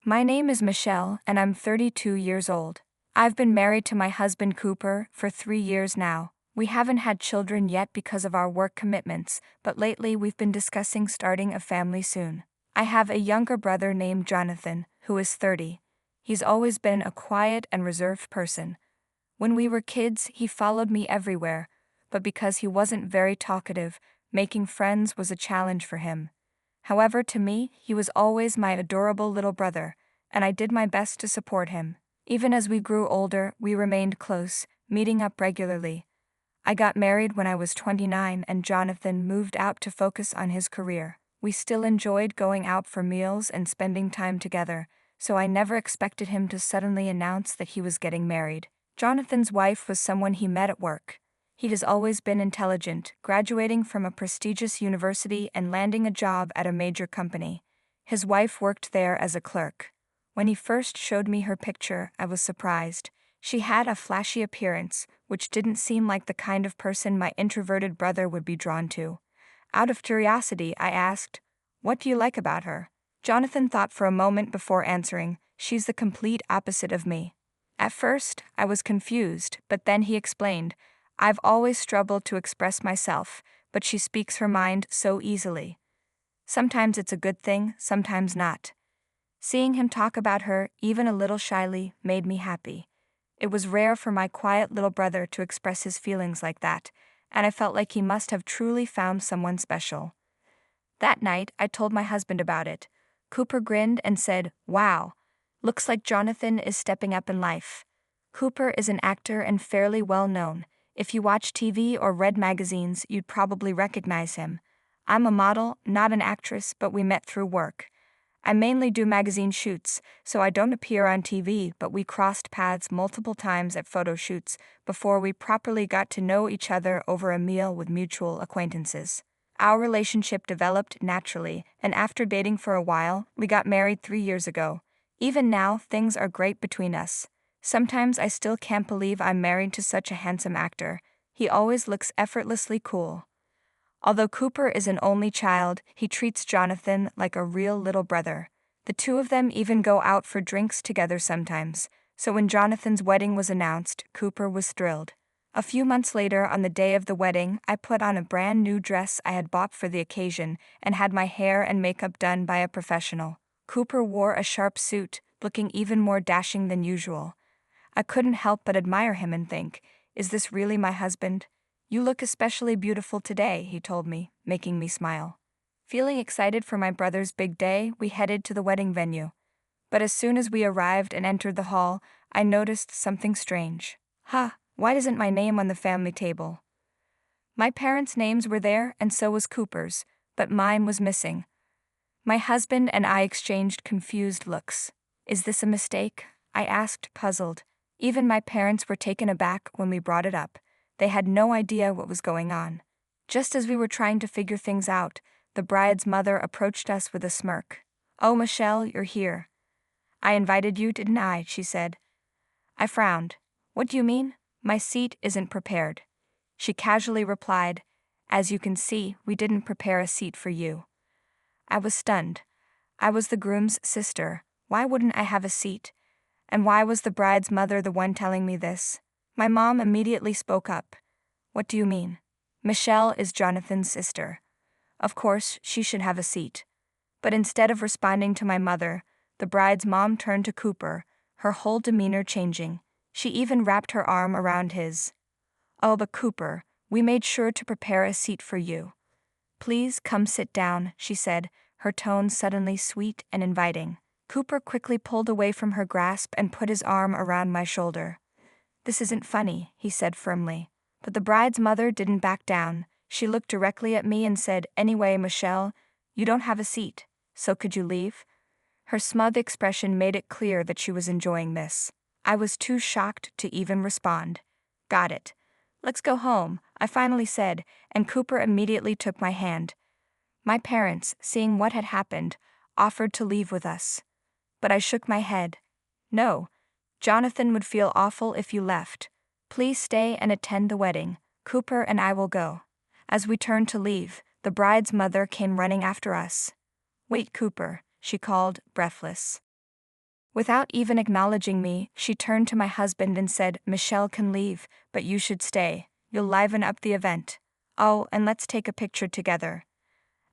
My name is Michelle, and I'm 32 years old. I've been married to my husband Cooper for 3 years now. We haven't had children yet because of our work commitments, but lately we've been discussing starting a family soon. I have a younger brother named Jonathan, who is 30. He's always been a quiet and reserved person. When we were kids, he followed me everywhere, but because he wasn't very talkative, making friends was a challenge for him. However, to me, he was always my adorable little brother, and I did my best to support him. Even as we grew older, we remained close, meeting up regularly. I got married when I was 29 and Jonathan moved out to focus on his career. We still enjoyed going out for meals and spending time together, so I never expected him to suddenly announce that he was getting married. Jonathan's wife was someone he met at work. He has always been intelligent, graduating from a prestigious university and landing a job at a major company. His wife worked there as a clerk. When he first showed me her picture, I was surprised. She had a flashy appearance, which didn't seem like the kind of person my introverted brother would be drawn to. Out of curiosity, I asked, "What do you like about her?" Jonathan thought for a moment before answering, "She's the complete opposite of me." At first, I was confused, but then he explained, "I've always struggled to express myself, but she speaks her mind so easily. Sometimes it's a good thing, sometimes not." Seeing him talk about her, even a little shyly, made me happy. It was rare for my quiet little brother to express his feelings like that, and I felt like he must have truly found someone special. That night, I told my husband about it. Cooper grinned and said, "Wow, looks like Jonathan is stepping up in life." Cooper is an actor and fairly well known. If you watch TV or read magazines, you'd probably recognize him. I'm a model, not an actress, but we met through work. I mainly do magazine shoots, so I don't appear on TV, but we crossed paths multiple times at photo shoots before we properly got to know each other over a meal with mutual acquaintances. Our relationship developed naturally, and after dating for a while, we got married 3 years ago. Even now, things are great between us. Sometimes I still can't believe I'm married to such a handsome actor. He always looks effortlessly cool. Although Cooper is an only child, he treats Jonathan like a real little brother. The two of them even go out for drinks together sometimes, so when Jonathan's wedding was announced, Cooper was thrilled. A few months later, on the day of the wedding, I put on a brand new dress I had bought for the occasion and had my hair and makeup done by a professional. Cooper wore a sharp suit, looking even more dashing than usual. I couldn't help but admire him and think, "Is this really my husband?" "You look especially beautiful today," he told me, making me smile. Feeling excited for my brother's big day, we headed to the wedding venue. But as soon as we arrived and entered the hall, I noticed something strange. Why isn't my name on the family table? My parents' names were there, and so was Cooper's, but mine was missing. My husband and I exchanged confused looks. "Is this a mistake?" I asked, puzzled. Even my parents were taken aback when we brought it up. They had no idea what was going on. Just as we were trying to figure things out, the bride's mother approached us with a smirk. "Oh, Michelle, you're here. I invited you, didn't I?" she said. I frowned. "What do you mean? My seat isn't prepared." She casually replied, "As you can see, we didn't prepare a seat for you." I was stunned. I was the groom's sister. Why wouldn't I have a seat? And why was the bride's mother the one telling me this? My mom immediately spoke up. "What do you mean? Michelle is Jonathan's sister. Of course, she should have a seat." But instead of responding to my mother, the bride's mom turned to Cooper, her whole demeanor changing. She even wrapped her arm around his. "Oh, but Cooper, we made sure to prepare a seat for you. Please come sit down," she said, her tone suddenly sweet and inviting. Cooper quickly pulled away from her grasp and put his arm around my shoulder. "This isn't funny," he said firmly. But the bride's mother didn't back down. She looked directly at me and said, "Anyway, Michelle, you don't have a seat, so could you leave?" Her smug expression made it clear that she was enjoying this. I was too shocked to even respond. "Got it. Let's go home," I finally said, and Cooper immediately took my hand. My parents, seeing what had happened, offered to leave with us. But I shook my head. "No. Jonathan would feel awful if you left. Please stay and attend the wedding. Cooper and I will go." As we turned to leave, the bride's mother came running after us. "Wait, Cooper," she called, breathless. Without even acknowledging me, she turned to my husband and said, "Michelle can leave, but you should stay. You'll liven up the event. Oh, and let's take a picture together."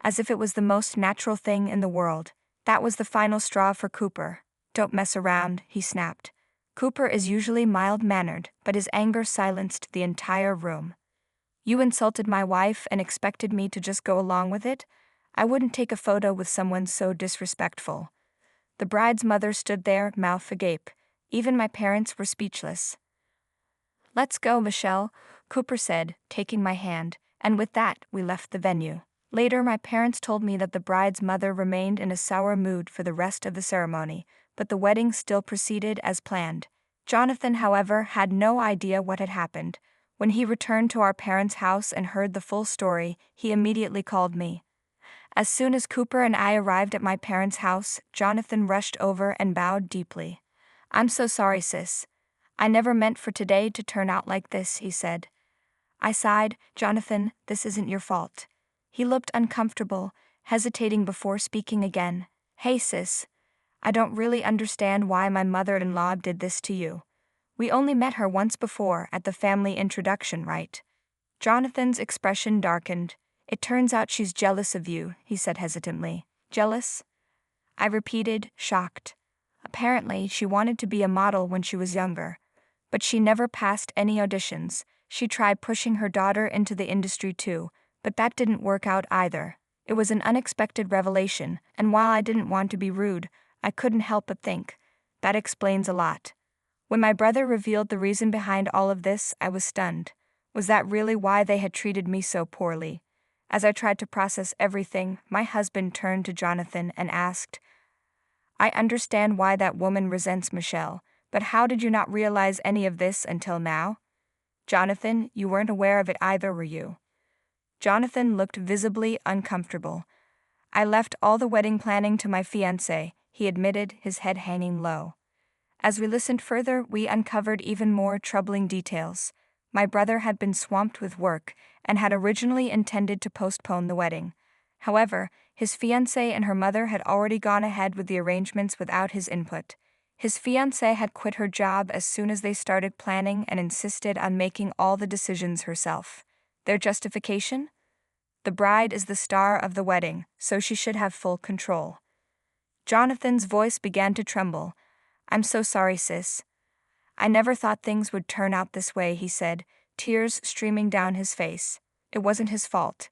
As if it was the most natural thing in the world. That was the final straw for Cooper. "Don't mess around," he snapped. Cooper is usually mild-mannered, but his anger silenced the entire room. "You insulted my wife and expected me to just go along with it? I wouldn't take a photo with someone so disrespectful." The bride's mother stood there, mouth agape. Even my parents were speechless. "Let's go, Michelle," Cooper said, taking my hand, and with that, we left the venue. Later, my parents told me that the bride's mother remained in a sour mood for the rest of the ceremony, but the wedding still proceeded as planned. Jonathan, however, had no idea what had happened. When he returned to our parents' house and heard the full story, he immediately called me. As soon as Cooper and I arrived at my parents' house, Jonathan rushed over and bowed deeply. "I'm so sorry, sis. I never meant for today to turn out like this," he said. I sighed. "Jonathan, this isn't your fault." He looked uncomfortable, hesitating before speaking again. "Hey, sis. I don't really understand why my mother-in-law did this to you. We only met her once before at the family introduction, right?" Jonathan's expression darkened. "It turns out she's jealous of you," he said hesitantly. "Jealous?" I repeated, shocked. "Apparently, she wanted to be a model when she was younger. But she never passed any auditions. She tried pushing her daughter into the industry too, but that didn't work out either. It was an unexpected revelation, and while I didn't want to be rude, I couldn't help but think, that explains a lot." When my brother revealed the reason behind all of this, I was stunned. Was that really why they had treated me so poorly? As I tried to process everything, my husband turned to Jonathan and asked, "I understand why that woman resents Michelle, but how did you not realize any of this until now?" "Jonathan, you weren't aware of it either, were you?" Jonathan looked visibly uncomfortable. "I left all the wedding planning to my fiancé," he admitted, his head hanging low. As we listened further, we uncovered even more troubling details. My brother had been swamped with work and had originally intended to postpone the wedding. However, his fiancée and her mother had already gone ahead with the arrangements without his input. His fiancée had quit her job as soon as they started planning and insisted on making all the decisions herself. Their justification? The bride is the star of the wedding, so she should have full control. Jonathan's voice began to tremble. "I'm so sorry, sis. I never thought things would turn out this way," he said, tears streaming down his face. It wasn't his fault.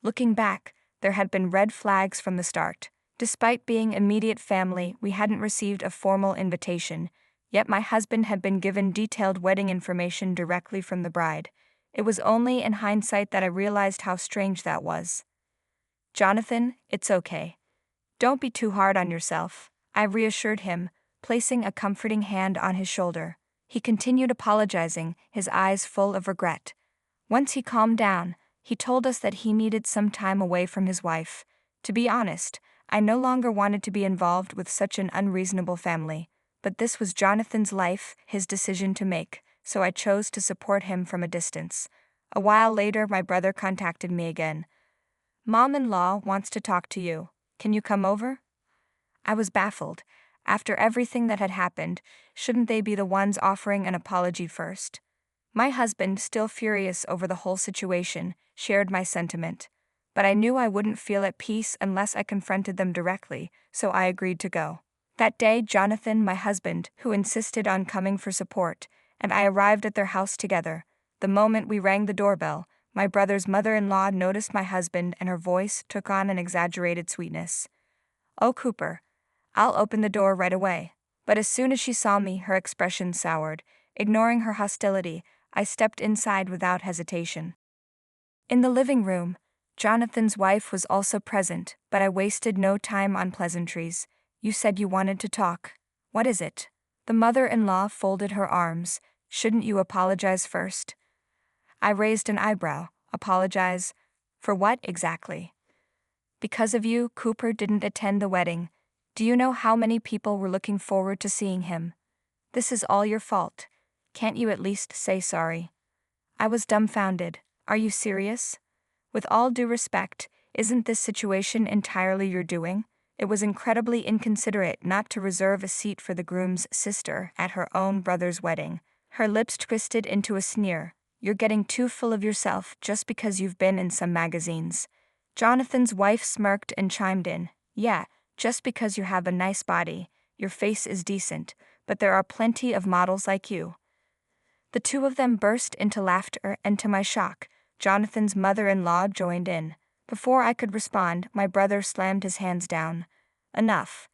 Looking back, there had been red flags from the start. Despite being immediate family, we hadn't received a formal invitation, yet my husband had been given detailed wedding information directly from the bride. It was only in hindsight that I realized how strange that was. "Jonathan, it's okay. Don't be too hard on yourself," I reassured him, placing a comforting hand on his shoulder. He continued apologizing, his eyes full of regret. Once he calmed down, he told us that he needed some time away from his wife. To be honest, I no longer wanted to be involved with such an unreasonable family, but this was Jonathan's life, his decision to make, so I chose to support him from a distance. A while later, my brother contacted me again. "Mom-in-law wants to talk to you. Can you come over?" I was baffled. After everything that had happened, shouldn't they be the ones offering an apology first? My husband, still furious over the whole situation, shared my sentiment. But I knew I wouldn't feel at peace unless I confronted them directly, so I agreed to go. That day, Jonathan, my husband, who insisted on coming for support, and I arrived at their house together. The moment we rang the doorbell, my brother's mother-in-law noticed my husband and her voice took on an exaggerated sweetness. "Oh, Cooper, I'll open the door right away." But as soon as she saw me, her expression soured. Ignoring her hostility, I stepped inside without hesitation. In the living room, Jonathan's wife was also present, but I wasted no time on pleasantries. "You said you wanted to talk. What is it?" The mother-in-law folded her arms. "Shouldn't you apologize first?" I raised an eyebrow. "Apologize? For what exactly?" "Because of you, Cooper didn't attend the wedding. Do you know how many people were looking forward to seeing him? This is all your fault. Can't you at least say sorry?" I was dumbfounded. "Are you serious? With all due respect, isn't this situation entirely your doing? It was incredibly inconsiderate not to reserve a seat for the groom's sister at her own brother's wedding. Her lips twisted into a sneer. "You're getting too full of yourself just because you've been in some magazines." Jonathan's wife smirked and chimed in. "Yeah, just because you have a nice body, your face is decent, but there are plenty of models like you." The two of them burst into laughter, and to my shock, Jonathan's mother-in-law joined in. Before I could respond, my brother slammed his hands down. "Enough.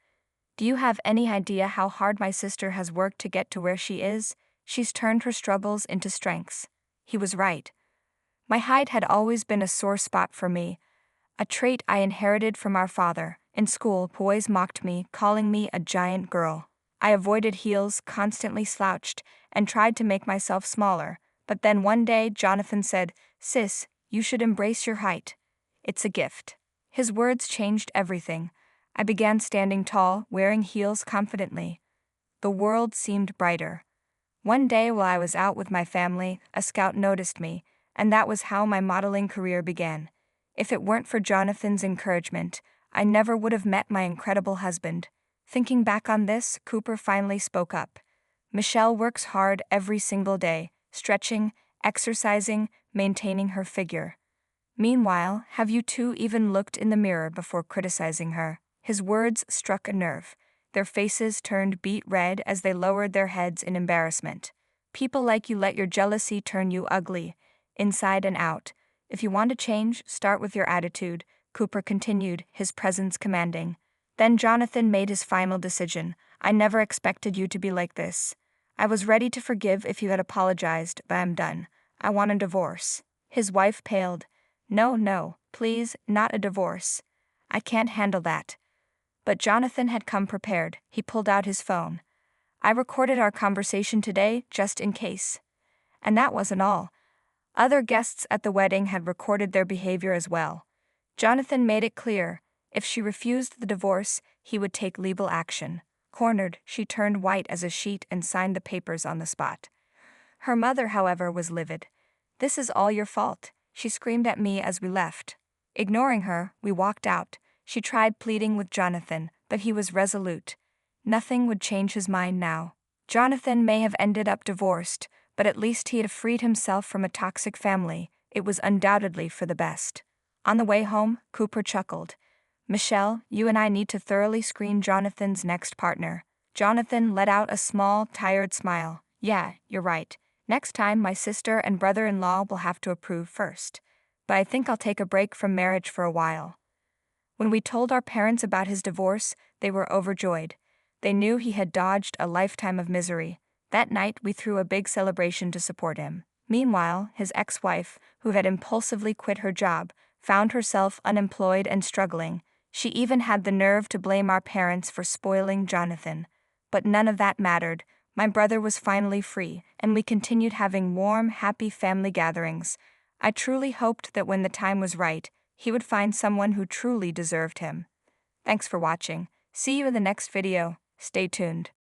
Do you have any idea how hard my sister has worked to get to where she is? She's turned her struggles into strengths." He was right. My height had always been a sore spot for me, a trait I inherited from our father. In school, boys mocked me, calling me a giant girl. I avoided heels, constantly slouched, and tried to make myself smaller. But then one day, Jonathan said, "Sis, you should embrace your height. It's a gift." His words changed everything. I began standing tall, wearing heels confidently. The world seemed brighter. One day while I was out with my family, a scout noticed me, and that was how my modeling career began. If it weren't for Jonathan's encouragement, I never would have met my incredible husband. Thinking back on this, Cooper finally spoke up. "Michelle works hard every single day, stretching, exercising, maintaining her figure. Meanwhile, have you two even looked in the mirror before criticizing her?" His words struck a nerve. Their faces turned beet red as they lowered their heads in embarrassment. "People like you let your jealousy turn you ugly, inside and out. If you want to change, start with your attitude," Cooper continued, his presence commanding. Then Jonathan made his final decision. "I never expected you to be like this. I was ready to forgive if you had apologized, but I'm done. I want a divorce." His wife paled. No, please, not a divorce. I can't handle that." But Jonathan had come prepared. He pulled out his phone. "I recorded our conversation today, just in case." And that wasn't all. Other guests at the wedding had recorded their behavior as well. Jonathan made it clear, if she refused the divorce, he would take legal action. Cornered, she turned white as a sheet and signed the papers on the spot. Her mother, however, was livid. "This is all your fault," she screamed at me as we left. Ignoring her, we walked out. She tried pleading with Jonathan, but he was resolute. Nothing would change his mind now. Jonathan may have ended up divorced, but at least he had freed himself from a toxic family. It was undoubtedly for the best. On the way home, Cooper chuckled. "Michelle, you and I need to thoroughly screen Jonathan's next partner." Jonathan let out a small, tired smile. "Yeah, you're right. Next time, my sister and brother-in-law will have to approve first. But I think I'll take a break from marriage for a while." When we told our parents about his divorce, they were overjoyed. They knew he had dodged a lifetime of misery. That night, we threw a big celebration to support him. Meanwhile, his ex-wife, who had impulsively quit her job, found herself unemployed and struggling. She even had the nerve to blame our parents for spoiling Jonathan. But none of that mattered. My brother was finally free, and we continued having warm, happy family gatherings. I truly hoped that when the time was right, he would find someone who truly deserved him. Thanks for watching. See you in the next video. Stay tuned.